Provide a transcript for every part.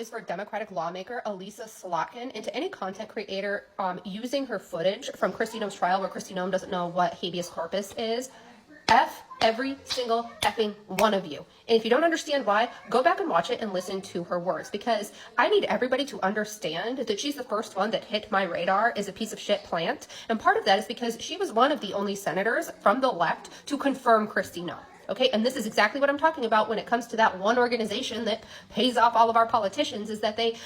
Is for Democratic lawmaker Elissa Slotkin and to any content creator using her footage from Kristi Noem's trial where Kristi Noem doesn't know what habeas corpus is. F every single effing one of you. And if you don't understand why, go back and watch it and listen to her words, because I need everybody to understand that she's the first one that hit my radar as a piece of shit plant. And part of that is because she was one of the only senators from the left to confirm Kristi Noem. Okay, and this is exactly what I'm talking about when it comes to that one organization that pays off all of our politicians, is that they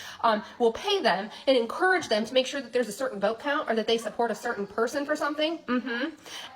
will pay them and encourage them to make sure that there's a certain vote count or that they support a certain person for something.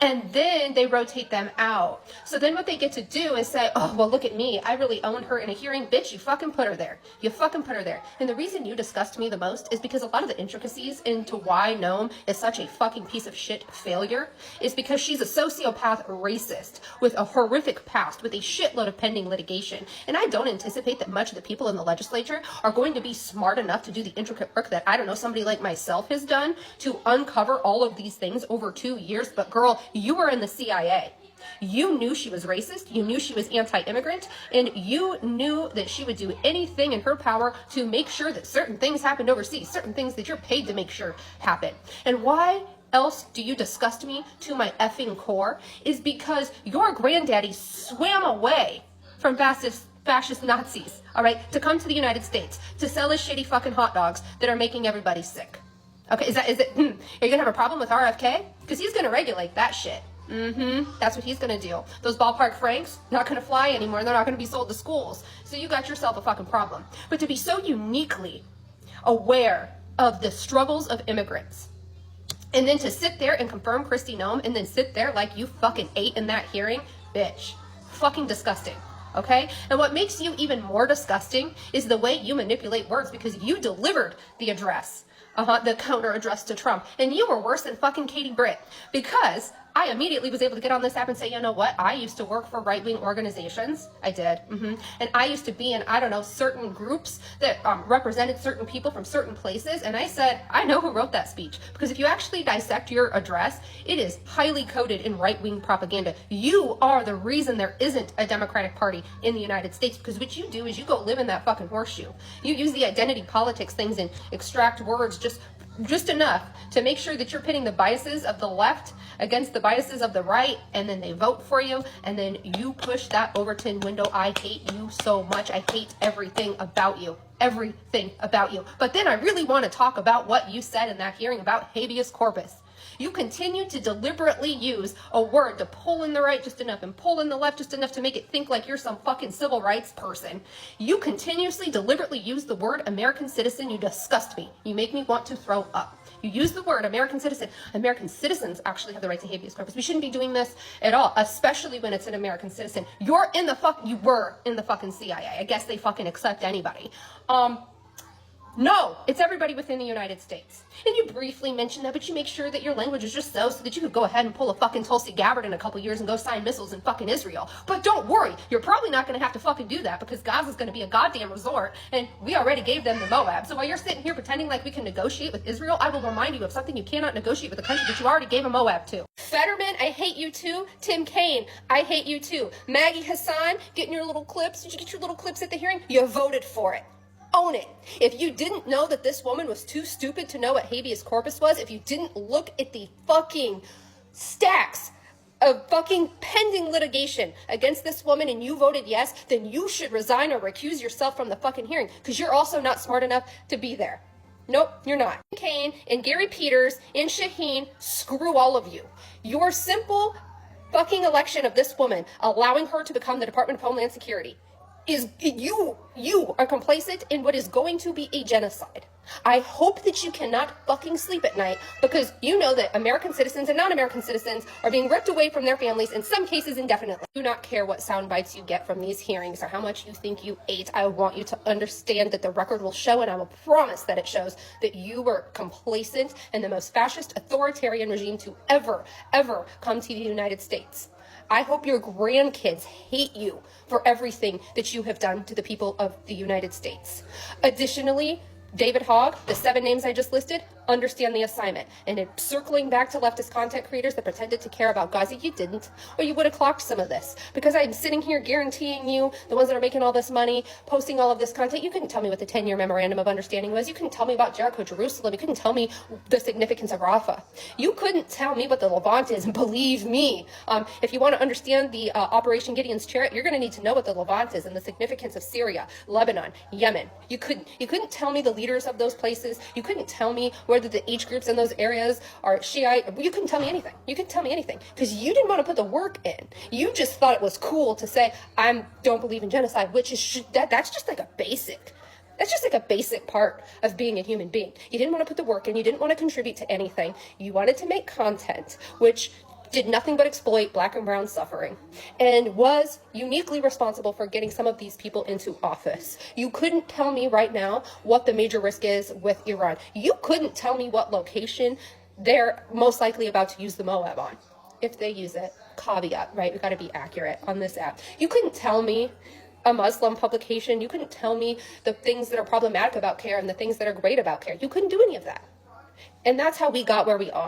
And then they rotate them out. So then what they get to do is say, oh, well, look at me. I really owned her in a hearing. Bitch, you fucking put her there. You fucking put her there. And the reason you disgust me the most is because a lot of the intricacies into why Noem is such a fucking piece of shit failure is because she's a sociopath racist with a horrific past, with a shitload of pending litigation. And I don't anticipate that much of the people in the legislature are going to be smart enough to do the intricate work that, I don't know, somebody like myself has done to uncover all of these things over 2 years. But girl, you were in the CIA. You knew she was racist, you knew she was anti-immigrant, and you knew that she would do anything in her power to make sure that certain things happened overseas, certain things that you're paid to make sure happen. And why else do you disgust me to my effing core is because your granddaddy swam away from fascist Nazis, all right, to come to the United States to sell his shitty fucking hot dogs that are making everybody sick. Okay, are you gonna have a problem with RFK? Because he's gonna regulate that shit. That's what he's gonna do. Those ballpark franks, not gonna fly anymore. They're not gonna be sold to schools. So you got yourself a fucking problem. But to be so uniquely aware of the struggles of immigrants, and then to sit there and confirm Kristi Noem and then sit there like you fucking ate in that hearing, bitch, fucking disgusting. Okay? And what makes you even more disgusting is the way you manipulate words, because you delivered the address, the counter address to Trump. And you were worse than fucking Katie Britt, because I immediately was able to get on this app and say, you know what? I used to work for right-wing organizations. I did. And I used to be in, I don't know, certain groups that represented certain people from certain places. And I said, I know who wrote that speech. Because if you actually dissect your address, it is highly coded in right-wing propaganda. You are the reason there isn't a Democratic Party in the United States. Because what you do is you go live in that fucking horseshoe. You use the identity politics things and extract words just enough to make sure that you're pitting the biases of the left against the biases of the right, and then they vote for you, and then you push that Overton window. I hate you so much. I hate everything about you. Everything about you. But then I really want to talk about what you said in that hearing about habeas corpus. You continue to deliberately use a word to pull in the right just enough and pull in the left just enough to make it think like you're some fucking civil rights person. You continuously, deliberately use the word American citizen. You disgust me. You make me want to throw up. You use the word American citizen. American citizens actually have the right to habeas corpus. We shouldn't be doing this at all, especially when it's an American citizen. You were in the fucking CIA. I guess they fucking accept anybody. No, it's everybody within the United States. And you briefly mentioned that, but you make sure that your language is just so that you could go ahead and pull a fucking Tulsi Gabbard in a couple years and go sign missiles in fucking Israel. But don't worry, you're probably not going to have to fucking do that, because Gaza's going to be a goddamn resort, and we already gave them the Moab. So while you're sitting here pretending like we can negotiate with Israel, I will remind you of something: you cannot negotiate with a country that you already gave a Moab to. Fetterman, I hate you too. Tim Kaine, I hate you too. Maggie Hassan, getting your little clips. Did you get your little clips at the hearing? You voted for it. Own it. If you didn't know that this woman was too stupid to know what habeas corpus was, if you didn't look at the fucking stacks of fucking pending litigation against this woman and you voted yes, then you should resign or recuse yourself from the fucking hearing, because you're also not smart enough to be there. Nope, you're not. Kane and Gary Peters and Shaheen, screw all of you. Your simple fucking election of this woman, allowing her to become the Department of Homeland Security, is you are complacent in what is going to be a genocide. I hope that you cannot fucking sleep at night, because you know that American citizens and non-American citizens are being ripped away from their families, in some cases indefinitely. I do not care what sound bites you get from these hearings or how much you think you ate. I want you to understand that the record will show, and I will promise that it shows, that you were complacent in the most fascist, authoritarian regime to ever come to the United States. I hope your grandkids hate you for everything that you have done to the people of the United States. Additionally, David Hogg, the 7 names I just listed, understand the assignment. And it, circling back to leftist content creators that pretended to care about Gaza, you didn't, or you would have clocked some of this. Because I'm sitting here guaranteeing you, the ones that are making all this money, posting all of this content, you couldn't tell me what the 10-year memorandum of understanding was. You couldn't tell me about Jericho, Jerusalem. You couldn't tell me the significance of Rafah. You couldn't tell me what the Levant is. And believe me, if you want to understand the Operation Gideon's Chariot, you're going to need to know what the Levant is and the significance of Syria, Lebanon, Yemen. You couldn't tell me the leaders of those places. You couldn't tell me whether the age groups in those areas are Shiite. You couldn't tell me anything. You couldn't tell me anything because you didn't want to put the work in. You just thought it was cool to say, I don't believe in genocide, which is that's just like a basic. That's just like a basic part of being a human being. You didn't want to put the work in. You didn't want to contribute to anything. You wanted to make content, which did nothing but exploit Black and brown suffering, and was uniquely responsible for getting some of these people into office. You couldn't tell me right now what the major risk is with Iran. You couldn't tell me what location they're most likely about to use the Moab on. If they use it, caveat, right? We've got to be accurate on this app. You couldn't tell me a Muslim publication. You couldn't tell me the things that are problematic about CARE and the things that are great about CARE. You couldn't do any of that. And that's how we got where we are.